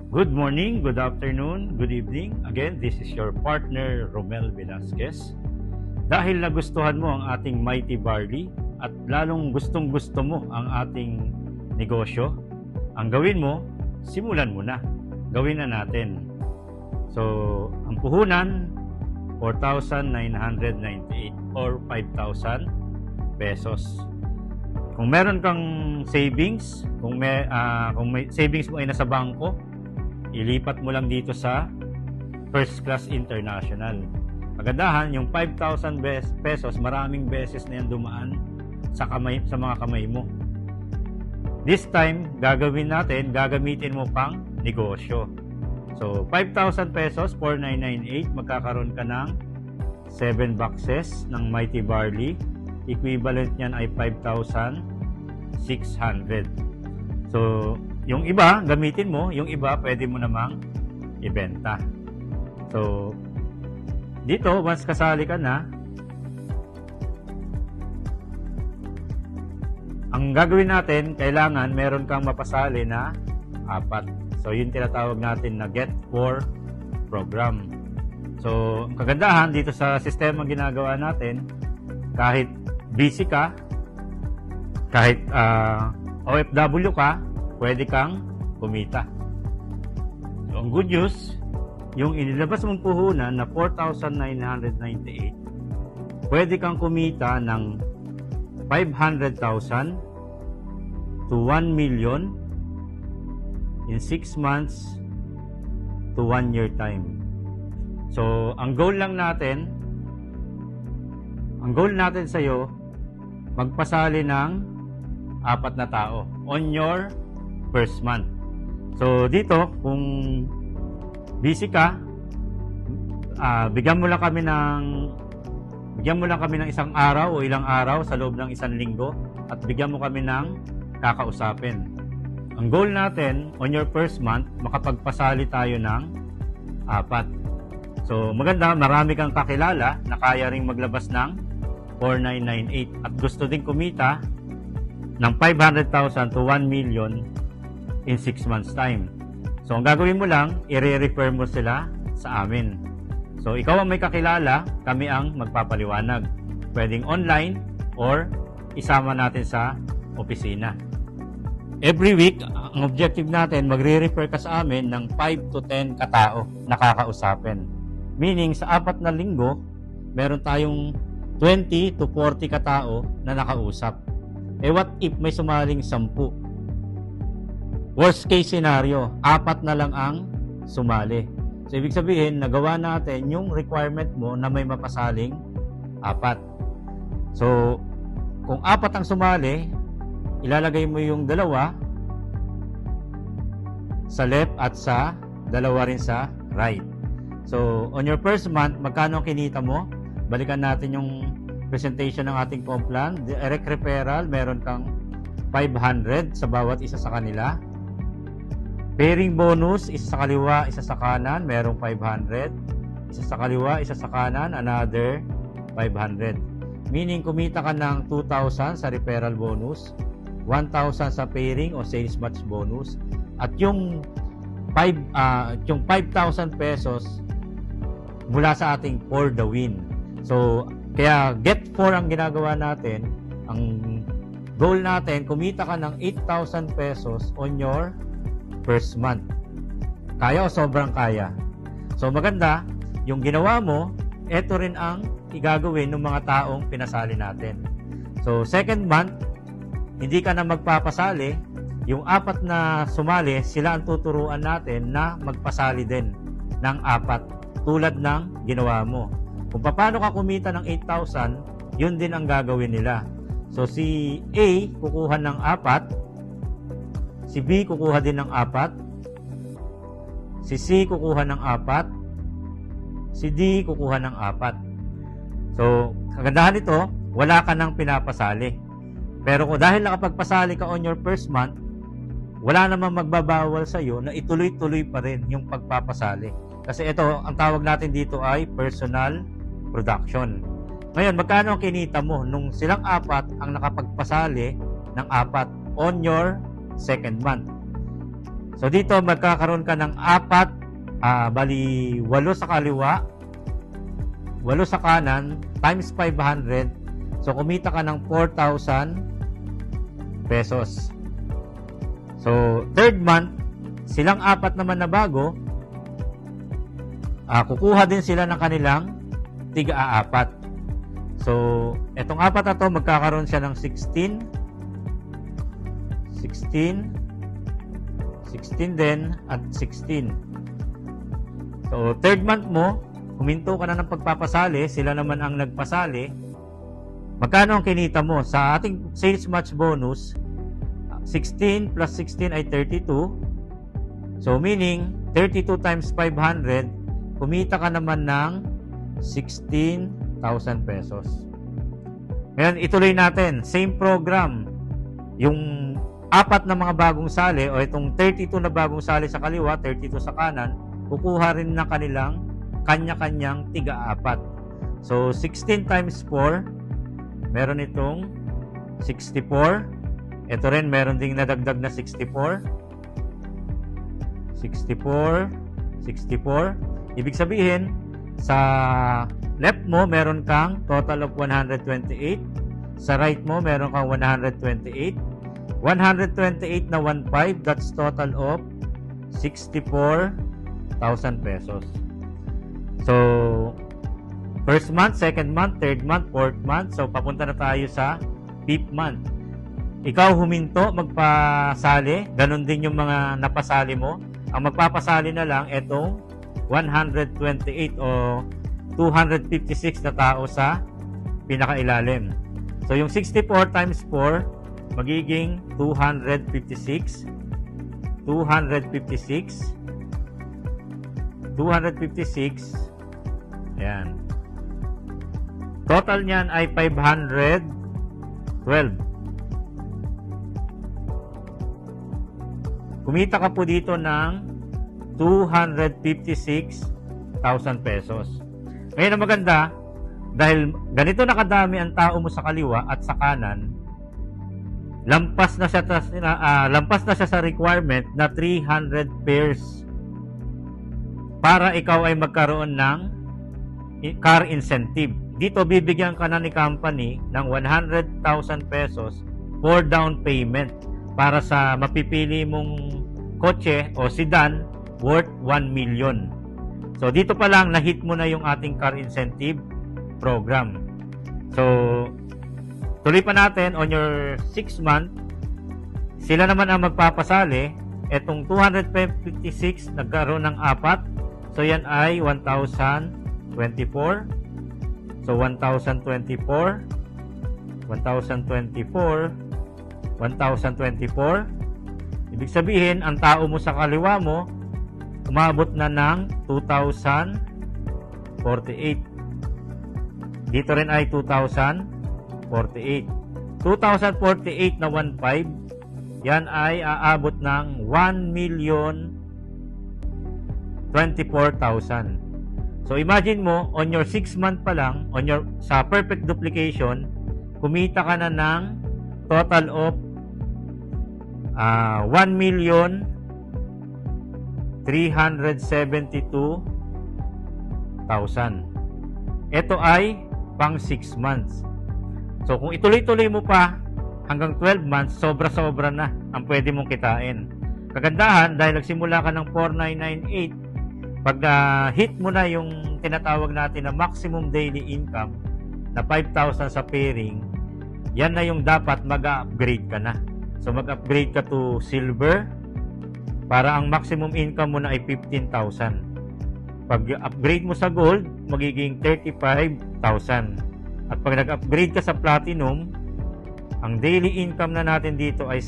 Good morning, good afternoon, good evening. Again, this is your partner, Romel Velasquez. Dahil nagustuhan mo ang ating Mighty Barley at lalong gustong-gusto mo ang ating negosyo, ang gawin mo, simulan mo na. Gawin na natin. So, ang puhunan, 4,998 or 5,000 pesos. Kung meron kang savings, kung may savings mo ay nasa bangko, ilipat mo lang dito sa First Class International. Kagandahan, yung 5,000 pesos, maraming beses na yan dumaan sa mga kamay mo. This time, gagamitin mo pang negosyo. So, 5,000 pesos, 4,998, magkakaroon ka ng 7 boxes ng Mighty Barley. Equivalent niyan ay 5,600. So, yung iba, gamitin mo. Yung iba, pwede mo namang ibenta. So, dito, once kasali ka na, ang gagawin natin, kailangan meron kang mapasali na 4. So, yun tinatawag natin na Get 4 program. So, ang kagandahan dito sa sistema ginagawa natin, kahit busy ka, kahit OFW ka, pwede kang kumita. So, ang good news, yung inilabas mong puhunan na 4,998, pwede kang kumita ng 500,000 to 1 million in 6 months to 1 year time. So, ang goal natin sa'yo, magpasali ng 4 na tao on your first month. So, dito, kung busy ka, bigyan mo lang kami ng isang araw o ilang araw sa loob ng 1 linggo at bigyan mo kami ng kakausapin. Ang goal natin, on your first month, makapagpasali tayo ng 4. So, maganda, marami kang kakilala na kaya ring maglabas ng 4,998 at gusto din kumita ng 500,000 to 1 million in 6 months time. So, ang gagawin mo lang, i-refer mo sila sa amin. So, ikaw ang may kakilala, kami ang magpapaliwanag. Pwedeng online or isama natin sa opisina. Every week, ang objective natin, magre-refer ka sa amin ng 5 to 10 katao na kakausapin. Meaning, sa 4 na linggo, meron tayong 20 to 40 katao na nakausap. Eh, what if may sumaling 10? Worst case scenario, 4 na lang ang sumali. So, ibig sabihin, nagawa natin yung requirement mo na may mapasaling 4. So, kung 4 ang sumali, ilalagay mo yung 2 sa left at sa 2 rin sa right. So, on your first month, magkano kinita mo? Balikan natin yung presentation ng ating complan. Direct referral, meron kang 500 sa bawat isa sa kanila. Pairing bonus, isa sa kaliwa, isa sa kanan, merong 500. Isa sa kaliwa, isa sa kanan, another 500. Meaning, kumita ka ng 2,000 sa referral bonus, 1,000 sa pairing o sales match bonus, at yung 5,000 pesos mula sa ating for the win. So, kaya Get 4 ang ginagawa natin. Ang goal natin, kumita ka ng 8,000 pesos on your first month. Kaya o sobrang kaya? So, maganda, yung ginawa mo, eto rin ang igagawin ng mga taong pinasali natin. So, second month, hindi ka na magpapasali. Yung 4 na sumali, sila ang tuturuan natin na magpasali din ng 4 tulad ng ginawa mo. Kung paano ka kumita ng 8,000, yun din ang gagawin nila. So, si A kukuha ng 4, si B kukuha din ng 4, si C kukuha ng 4, si D kukuha ng 4. So, kagandahan nito, wala ka nang pinapasali. Pero kung dahil nakapagpasali ka on your first month, wala namang magbabawal sa iyo na ituloy-tuloy pa rin yung pagpapasali. Kasi ito, ang tawag natin dito ay personal production. Ngayon, magkano ang kinita mo nung silang 4 ang nakapagpasali ng 4 on your second month? So dito magkakaroon ka ng 8 sa kaliwa, 8 sa kanan, times 500. So kumita ka ng 4,000 pesos. So third month, silang 4 naman na bago, kukuha din sila ng kanilang tiga-4. So etong 4 na to, magkakaroon siya ng 16 din at 16. So third month mo, huminto ka na ng pagpapasali, sila naman ang nagpasali. Magkano ang kinita mo? Sa ating sales match bonus, 16 plus 16 ay 32. So meaning 32 times 500, kumita ka naman ng 16,000 pesos. Ngayon ituloy natin, same program. Yung 4 na mga bagong sali o itong 32 na bagong sali sa kaliwa, 32 sa kanan, kukuha rin ng kanilang kanya-kanyang tiga-4. So 16 times 4, meron itong 64. Ito rin meron ding nadagdag na 64. 64. Ibig sabihin, sa left mo meron kang total of 128. Sa right mo meron kang 128. 128 na 1.5, that's total of 64,000 pesos. So, first month, second month, third month, fourth month. So, papunta na tayo sa fifth month. Ikaw huminto, magpasali. Ganon din yung mga napasali mo. Ang magpapasali na lang, itong 128 o 256 na tao sa pinakailalim. So, yung 64 times 4, magiging 256. 256. Ayan. Total niyan ay 512. Kumita ka po dito ng 256,000 pesos. Ngayon ang maganda, dahil ganito nakadami ang tao mo sa kaliwa at sa kanan, lampas na siya sa requirement na 300 pairs para ikaw ay magkaroon ng car incentive. Dito bibigyan ka na ni company ng 100,000 pesos for down payment para sa mapipili mong kotse o sedan worth 1 million. So dito pa lang na-hit mo na yung ating car incentive program. So tuloy pa natin on your 6 month, sila naman ang magpapasali. Etong 256 nagkaroon ng 4. So yan ay 1,024. So 1,024. Ibig sabihin, ang tao mo sa kaliwa mo, umabot na ng 2,048. Dito rin ay 2,048. 2,048 na 1.5, yan ay aabot ng 1,024,000. So imagine mo, on your 6 month pa lang, sa perfect duplication, kumita ka na ng total of 1,372,000. Ito ay pang 6 months. So kung ituloy-tuloy mo pa hanggang 12 months, sobra-sobra na ang pwede mong kitain. Kagandahan, dahil nagsimula ka ng 4,998, pag hit mo na yung tinatawag natin na maximum daily income na 5,000 sa pairing, yan na yung dapat mag-upgrade ka na. So mag-upgrade ka to silver para ang maximum income mo na ay 15,000. Pag upgrade mo sa gold, magiging 35,000. At pag nag-upgrade ka sa platinum, ang daily income na natin dito ay